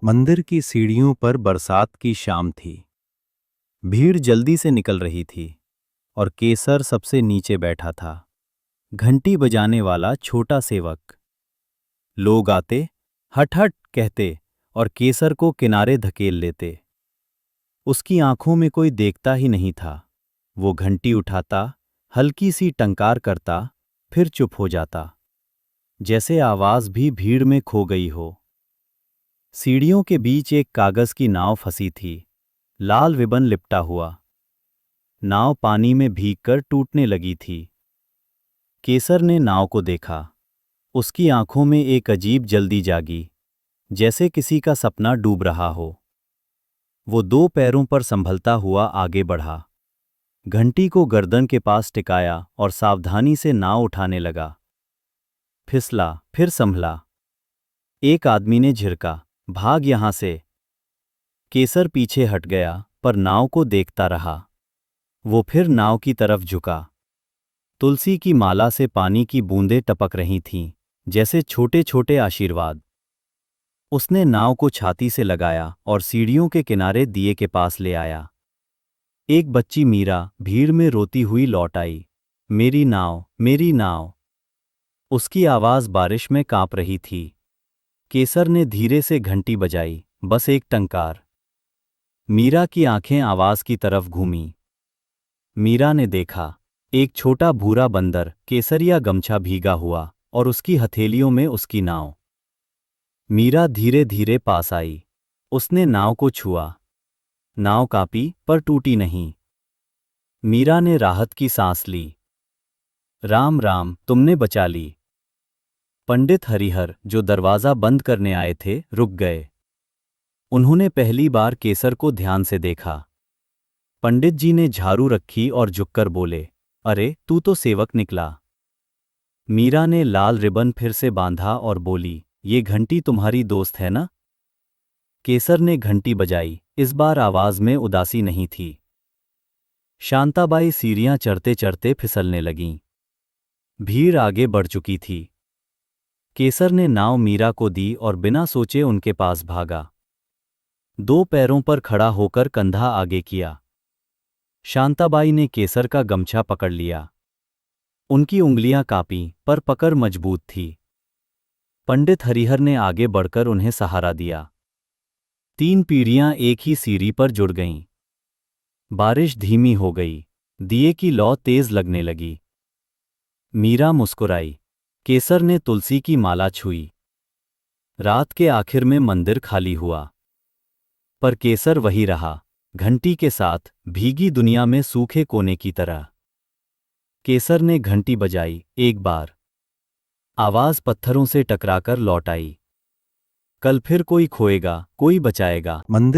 मंदिर की सीढ़ियों पर बरसात की शाम थी। भीड़ जल्दी से निकल रही थी और केसर सबसे नीचे बैठा था, घंटी बजाने वाला छोटा सेवक। लोग आते, हट हट कहते और केसर को किनारे धकेल लेते। उसकी आंखों में कोई देखता ही नहीं था। वो घंटी उठाता, हल्की सी टंकार करता, फिर चुप हो जाता, जैसे आवाज भी भीड़ में खो गई हो। सीढ़ियों के बीच एक कागज की नाव फंसी थी, लाल रिबन लिपटा हुआ। नाव पानी में भीगकर टूटने लगी थी। केसर ने नाव को देखा। उसकी आंखों में एक अजीब जल्दी जागी, जैसे किसी का सपना डूब रहा हो। वो दो पैरों पर संभलता हुआ आगे बढ़ा, घंटी को गर्दन के पास टिकाया और सावधानी से नाव उठाने लगा। फिसला, फिर संभला। एक आदमी ने झिड़का, भाग यहां से। केसर पीछे हट गया, पर नाव को देखता रहा। वो फिर नाव की तरफ झुका। तुलसी की माला से पानी की बूंदें टपक रही थीं, जैसे छोटे छोटे आशीर्वाद। उसने नाव को छाती से लगाया और सीढ़ियों के किनारे दिए के पास ले आया। एक बच्ची मीरा भीड़ में रोती हुई लौट आई। मेरी नाव, मेरी नाव। उसकी आवाज बारिश में कांप रही थी। केसर ने धीरे से घंटी बजाई, बस एक टंकार। मीरा की आंखें आवाज की तरफ घूमीं। मीरा ने देखा, एक छोटा भूरा बंदर, केसरिया गमछा भीगा हुआ, और उसकी हथेलियों में उसकी नाव। मीरा धीरे धीरे पास आई। उसने नाव को छुआ। नाव कांपी, पर टूटी नहीं। मीरा ने राहत की सांस ली। राम राम, तुमने बचा ली। पंडित हरिहर, जो दरवाजा बंद करने आए थे, रुक गए। उन्होंने पहली बार केसर को ध्यान से देखा। पंडित जी ने झाड़ू रखी और झुककर बोले, अरे तू तो सेवक निकला। मीरा ने लाल रिबन फिर से बांधा और बोली, ये घंटी तुम्हारी दोस्त है ना? केसर ने घंटी बजाई, इस बार आवाज में उदासी नहीं थी। शांताबाई सीढ़ियां चढ़ते चढ़ते फिसलने लगीं। भीड़ आगे बढ़ चुकी थी। केसर ने नाव मीरा को दी और बिना सोचे उनके पास भागा। दो पैरों पर खड़ा होकर कंधा आगे किया। शांताबाई ने केसर का गमछा पकड़ लिया। उनकी उंगलियां कांपीं, पर पकड़ मजबूत थी। पंडित हरिहर ने आगे बढ़कर उन्हें सहारा दिया। तीन पीढ़ियां एक ही सीढ़ी पर जुड़ गईं। बारिश धीमी हो गई। दिए की लौ तेज लगने लगी। मीरा मुस्कुराई। केसर ने तुलसी की माला छुई। रात के आखिर में मंदिर खाली हुआ, पर केसर वही रहा, घंटी के साथ, भीगी दुनिया में सूखे कोने की तरह। केसर ने घंटी बजाई, एक बार। आवाज पत्थरों से टकराकर लौट आई। कल फिर कोई खोएगा, कोई बचाएगा। मंदिर